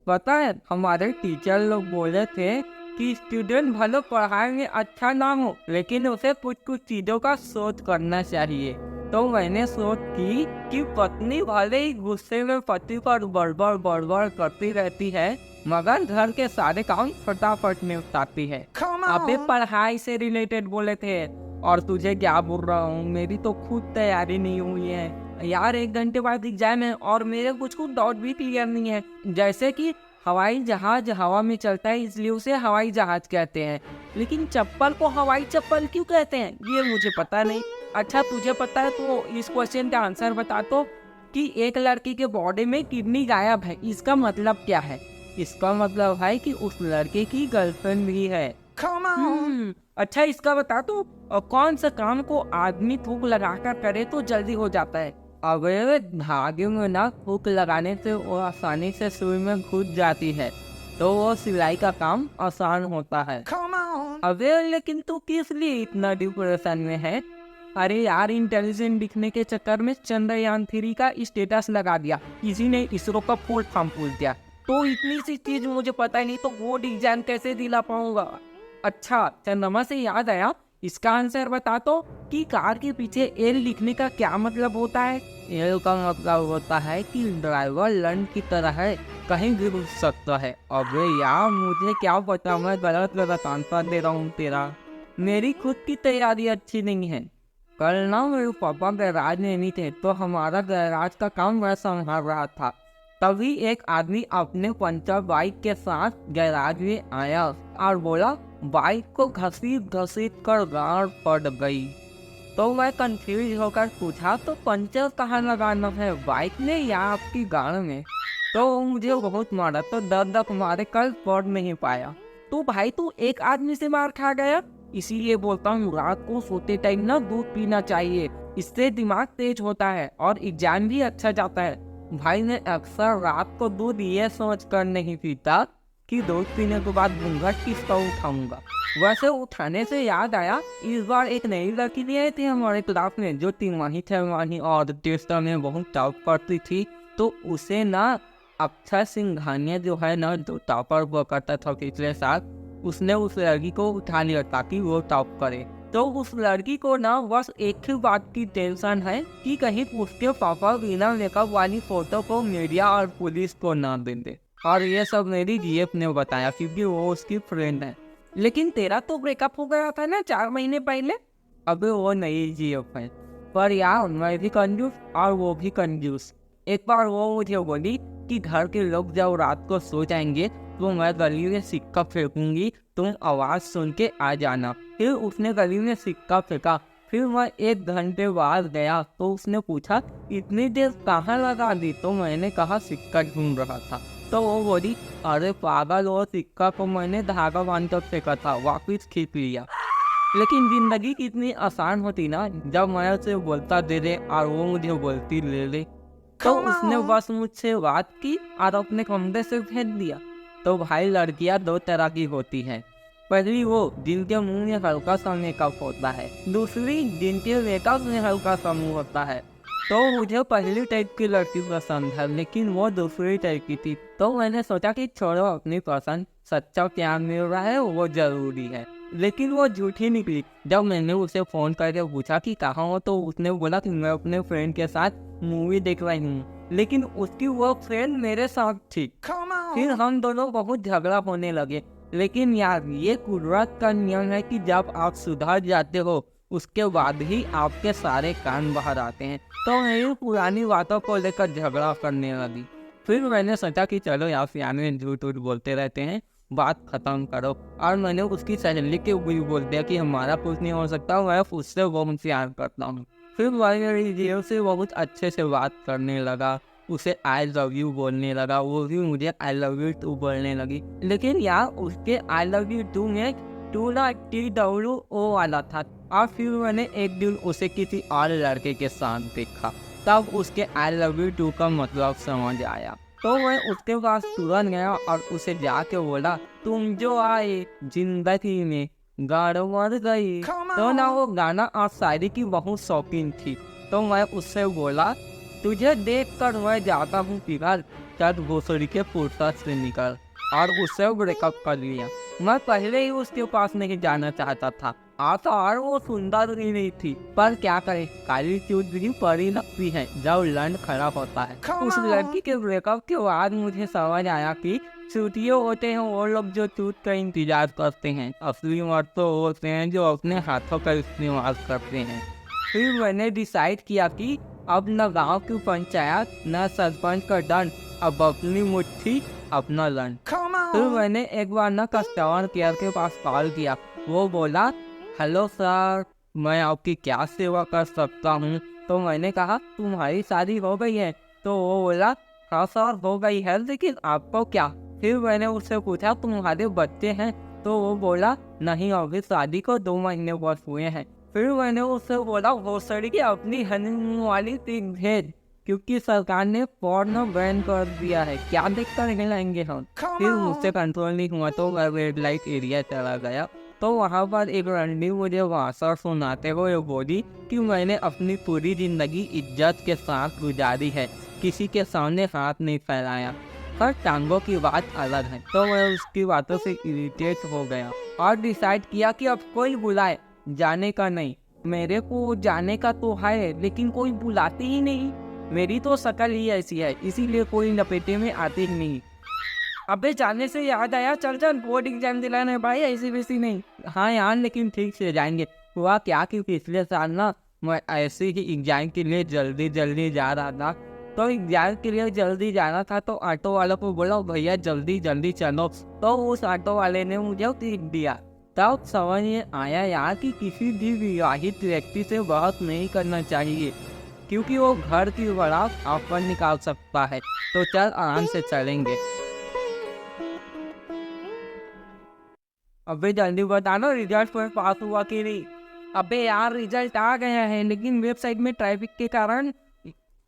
पता है हमारे टीचर लोग बोले थे कि स्टूडेंट भले पढ़ाई में अच्छा ना हो लेकिन उसे कुछ कुछ चीजों का सोच करना चाहिए। तो मैंने सोच की कि पत्नी भले ही गुस्से में पति पर बड़बड़ बड़बड़ करती रहती है मगर घर के सारे काम फटाफट निपटाती है। अबे पढ़ाई से रिलेटेड बोले थे और तुझे क्या बोल रहा हूँ, मेरी तो खुद तैयारी नहीं हुई है यार। 1 घंटे बाद एग्जाम है और मेरे कुछ डाउट भी क्लियर नहीं है। जैसे कि हवाई जहाज हवा में चलता है इसलिए उसे हवाई जहाज कहते हैं, लेकिन चप्पल को हवाई चप्पल क्यों कहते हैं ये मुझे पता नहीं। अच्छा तुझे पता है तो इस क्वेश्चन का आंसर बता तो कि एक लड़की के बॉडी में किडनी गायब है, इसका मतलब क्या है? इसका मतलब है कि उस लड़के की गर्लफ्रेंड भी है। अच्छा इसका बता तो कौन सा काम को आदमी थूक लगाकर करे तो जल्दी हो जाता है? अबे धागे में ना हुक लगाने से वो आसानी से सुई में घुस जाती है तो वो सिलाई का काम आसान होता है। अबे लेकिन तू किस लिए इतना डिप्रेशन में है? अरे यार इंटेलिजेंट दिखने के चक्कर में चंद्रयान 3 का स्टेटस लगा दिया, किसी ने इसरो का फुल फॉर्म पूछ दिया, तो इतनी सी चीज मुझे पता ही नहीं तो वो एग्जाम कैसे दिला पाऊंगा। अच्छा चंद्रमा से याद आया, इसका आंसर बता तो कि कार के पीछे एल लिखने का क्या मतलब होता है? एल का मतलब होता है कि ड्राइवर लंड की तरह है, कहीं भी रुक सकता है। अबे यार मुझे क्या पता, मैं गलत गलत आंसर दे रहा हूँ तेरा। मेरी खुद की तैयारी अच्छी नहीं है। कल ना मेरे पापा गैराज में नहीं थे तो हमारा गैराज का काम मैं संभाल रहा था, तभी एक आदमी अपने पंचर बाइक के साथ गैराज में आया और बोला बाइक को घसीट घसीट कर गाड़ पड़ गई। तो मैं कंफ्यूज होकर पूछा तो पंचर कहाँ लगाना है, बाइक में या आपकी गाड़ में? तो वो मुझे बहुत मारा तो दर्द मारे कल पढ़ नहीं पाया। तो भाई तू एक आदमी से मार खा गया, इसीलिए बोलता हूँ रात को सोते टाइम ना दूध पीना चाहिए, इससे दिमाग तेज होता है और एग्जाम भी अच्छा जाता है। भाई मैं अक्सर रात को दूध ये सोच कर नहीं पीता कि दूध पीने के बाद घूंघट किसका उठाऊंगा। वैसे उठाने से याद आया, इस बार एक नई लड़की भी आई थी हमारे क्लास में जो 3 6 और टेस्ट में बहुत टॉप करती थी। तो उसे ना अक्षय सिंघानिया जो है ना, जो टॉपर हुआ करता था पिछले साल, उसने उस लड़की को उठा लिया ताकि वो टॉप करे। तो उस लड़की को ना बस एक ही बात की टेंशन है कि कहीं उसके पापा बिना मेकअप वाली फोटो को मीडिया और पुलिस को ना दे दे। और ये सब मेरी जीएफ ने बताया क्योंकि वो उसकी फ्रेंड है। लेकिन तेरा तो ब्रेकअप हो गया था ना 4 महीने पहले। अबे वो नई जीएफ है, पर यार मैं भी कंजूस और वो भी कंजूस। एक बार वो मुझे बोली कि घर के लोग जब रात को सो जाएंगे तो मैं गली में सिक्का फेंकूंगी, तुम आवाज सुन के आ जाना। फिर उसने गली में सिक्का फेंका। फिर मैं 1 घंटे बाद गया तो उसने पूछा इतनी देर कहाँ लगा दी? तो मैंने कहा सिक्का ढूंढ रहा था। तो वो बोली अरे पागल, वो सिक्का को मैंने धागा बांध कर फेंका था, वापिस खींच लिया। लेकिन जिंदगी कितनी आसान होती ना जब मैं उसे बोलता दे दे और वो मुझे बोलती ले ले। तो उसने बस मुझसे बात की और अपने कमरे से भेज दिया। तो भाई लड़कियां 2 तरह की होती हैं, पहली वो जिनके मुंह में हल्का सा मेकअप होता है, दूसरी जिनके मेकअप में हल्का सा मुंह होता है। तो मुझे पहली टाइप की लड़की पसंद है लेकिन वो दूसरी टाइप की थी। तो मैंने सोचा कि छोड़ो अपनी पसंद, सच्चा प्यार मिल रहा है वो जरूरी है। लेकिन वो झूठी निकली। जब मैंने उसे फोन करके पूछा कि कहाँ हो तो उसने बोला कि मैं अपने फ्रेंड के साथ मूवी देख रही हूँ, लेकिन उसकी वो फ्रेंड मेरे साथ थी। फिर हम दोनों बहुत झगड़ा होने लगे। लेकिन यार ये कुदरत का नियम है कि जब आप सुधर जाते हो उसके बाद ही आपके सारे कान बाहर आते हैं। तो मेरी पुरानी बातों को लेकर झगड़ा करने लगी। फिर मैंने सोचा कि चलो यार सियाने में झूठ उठ बोलते रहते हैं, बात खत्म करो। और मैंने उसकी सहेली के भी बोल दिया कि हमारा कुछ नहीं हो सकता, मैं उससे बहुत प्यार करता हूँ। फिर मेरी जीव से बहुत अच्छे से बात करने लगा, उसे आई लव यू बोलने लगा, वो भी मुझे आई लव यू टू बोलने लगी। लेकिन यार उसके आई लव यू टू में टू ना TWO वाला था। और फिर मैंने एक दिन उसे किसी और लड़के के साथ देखा, तब उसके आई लव यू टू का मतलब समझ आया। तो मैं उसके पास तुरंत गया और उसे जाके बोला तुम जो आए जिंदगी में गाड़ मर गई। तो ना वो गाना और शायरी की बहुत शौकीन थी। तो मैं उससे बोला तुझे देखकर मैं जाता हूँ पिघल, चल भोसड़ी के फुर्सत से निकल। और उससे ब्रेकअप कर लिया। मैं पहले ही उसके पास नहीं जाना चाहता था। आता और वो सुंदर ही नहीं थी, पर क्या करे, काली चूड़ी परी लगती है जब लंड खड़ा होता है। उस लड़की के ब्रेकअप के बाद मुझे समझ आया कि चूतियों होते हैं वो लोग जो चूत का इंतजार करते हैं, असली मर्द तो होते हैं जो अपने हाथों का इस्तेमाल करते हैं। फिर मैंने डिसाइड किया कि अब न गांव की पंचायत न सरपंच का दंड, अब अपनी मुट्ठी अपना लंड। फिर मैंने एक बार न कस्टमर केयर के पास कॉल किया। वो बोला, हेलो सर, मैं आपकी क्या सेवा कर सकता हूँ। तो मैंने कहा, तुम्हारी शादी हो गई है। तो वो बोला, हाँ सर हो गई है, लेकिन आपको क्या। फिर मैंने उससे पूछा, तुम्हारे बच्चे हैं। तो वो बोला, नहीं अभी शादी को 2 महीने बस हुए हैं। फिर मैंने उससे बोला, भोसड़ी की अपनी हनीमून वाली पिक भेज, क्योंकि सरकार ने पोर्नो बैन कर दिया है, क्या देख कर हिलाएंगे हम। फिर मुझसे कंट्रोल नहीं हुआ तो मैं रेड लाइट एरिया चला गया। तो वहाँ पर एक रंडी मुझे भाषण सुनाते हुए बोली कि मैंने अपनी पूरी जिंदगी इज्जत के साथ गुजारी है, किसी के सामने हाथ नहीं फैलाया। पर टांगों की बात अलग है। तो मैं उसकी बातों से इरिटेट हो गया और डिसाइड किया कि अब कोई बुलाए, जाने का नहीं। मेरे को जाने का तो है, लेकिन कोई बुलाते ही नहीं। मेरी तो शक्ल ही ऐसी है, इसीलिए कोई लपेटे में आते ही नहीं। अबे जाने से याद आया, चल चल बोर्ड एग्जाम दिलाना है भाई, ऐसी वैसी नहीं। हाँ यार, लेकिन ठीक से जाएंगे। हुआ क्या कि पिछले साल ना मैं ऐसे ही एग्जाम के लिए जल्दी जल्दी जा रहा था। तो एग्जाम के लिए जल्दी जाना था तो ऑटो वालों को बोला, भैया जल्दी जल्दी चलो। तो उस ऑटो वाले ने मुझे टिप दिया। तब समझ में आया यार कि किसी भी विवाहित व्यक्ति से बहस नहीं करना चाहिए, क्योंकि वो घर की बारात आप पर निकाल सकता है। तो चल आराम से चलेंगे। अबे जल्दी बताना रिजल्ट में पास हुआ कि नहीं। अबे यार रिजल्ट आ गया है, लेकिन वेबसाइट में ट्रैफिक के कारण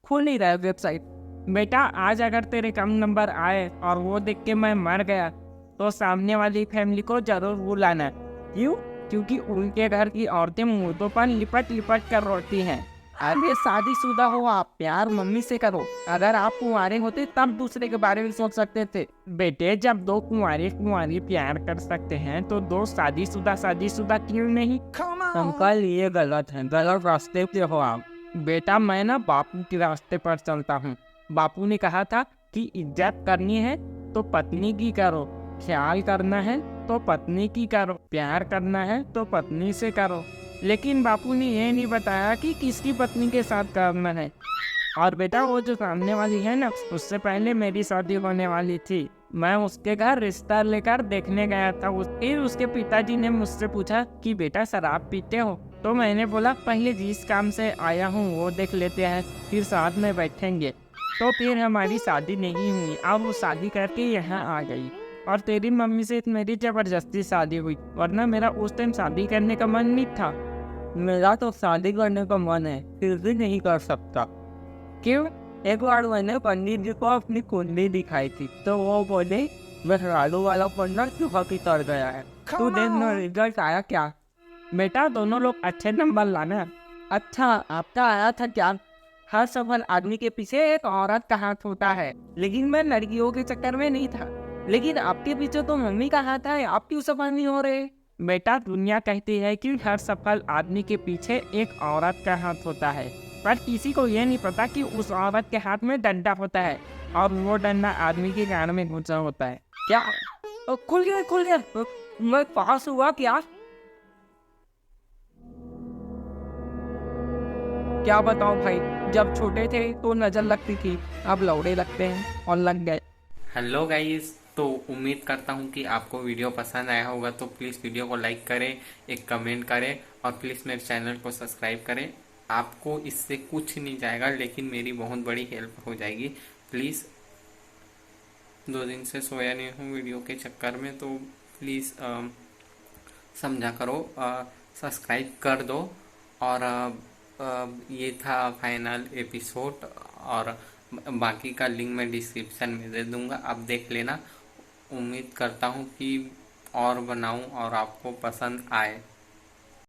खुल नहीं रहा है वेबसाइट। बेटा आज अगर तेरे कम नंबर आए और वो देख के मैं मर गया तो सामने वाली फैमिली को जरूर बुलाना। क्यों? क्योंकि उनके घर की औरतें मुंह पर लिपट लिपट कर रोती हैं। अरे शादीशुदा हो आप, प्यार मम्मी से करो। अगर आप कुंवारे होते तब दूसरे के बारे में सोच सकते थे। बेटे जब 2 कुंवारे प्यार कर सकते हैं तो 2 शादीशुदा क्यों नहीं? अंकल ये गलत है, गलत रास्ते पे हो आप। बेटा मैं ना बापू के रास्ते पर चलता हूँ। बापू ने कहा था कि इज्जत करनी है तो पत्नी की करो, ख्याल करना है तो पत्नी की करो, प्यार करना है तो पत्नी से करो। लेकिन बापू ने ये नहीं बताया कि किसकी पत्नी के साथ करना है। और बेटा वो जो सामने वाली है ना, उससे पहले मेरी शादी होने वाली थी। मैं उसके घर रिश्ता लेकर देखने गया था। फिर उसके पिताजी ने मुझसे पूछा कि बेटा शराब पीते हो। तो मैंने बोला पहले जिस काम से आया हूँ वो देख लेते हैं, फिर साथ में बैठेंगे। तो फिर हमारी शादी नहीं हुई और वो शादी करके यहाँ आ गई। और तेरी मम्मी से मेरी जबरदस्ती शादी हुई, वरना मेरा उस टाइम शादी करने का मन नहीं था। मेरा तो शादी करने का मन है, फिर भी नहीं कर सकता। क्यों? एक बार मैंने पंडित जी को अपनी कुंडली दिखाई थी, तो वो बोले मेहरारू वाला पन्ना चूहा की तर गया है। तू देखना रिजल्ट आया क्या? बेटा दोनों लोग अच्छे नंबर लाना। अच्छा आपका आया था क्या? हर सफल आदमी के पीछे एक औरत का हाथ होता है, लेकिन मैं लड़कियों के चक्कर में नहीं था। लेकिन आपके पीछे तो मम्मी का हाथ है, आप क्यों सफल नहीं हो रहे? बेटा दुनिया कहती है कि हर सफल आदमी के पीछे एक औरत का हाथ होता है, पर किसी को ये नहीं पता कि उस औरत के हाथ में डंडा होता है और वो डंडा आदमी के कान में घुसा होता है। क्या? खुल गया। मैं पास हुआ क्या? क्या बताऊं भाई, जब छोटे थे तो नजर लगती थी, अब लौड़े लगते हैं और लग गए। हेलो गाइस, तो उम्मीद करता हूँ कि आपको वीडियो पसंद आया होगा। तो प्लीज़ वीडियो को लाइक करें, एक कमेंट करें और प्लीज़ मेरे चैनल को सब्सक्राइब करें। आपको इससे कुछ नहीं जाएगा, लेकिन मेरी बहुत बड़ी हेल्प हो जाएगी। प्लीज़ 2 दिन से सोया नहीं हूँ वीडियो के चक्कर में, तो प्लीज़ समझा करो, सब्सक्राइब कर दो। और ये था फाइनल एपिसोड और बाकी का लिंक मैं डिस्क्रिप्शन में दे दूंगा, आप देख लेना। उम्मीद करता हूँ कि और बनाऊं और आपको पसंद आए।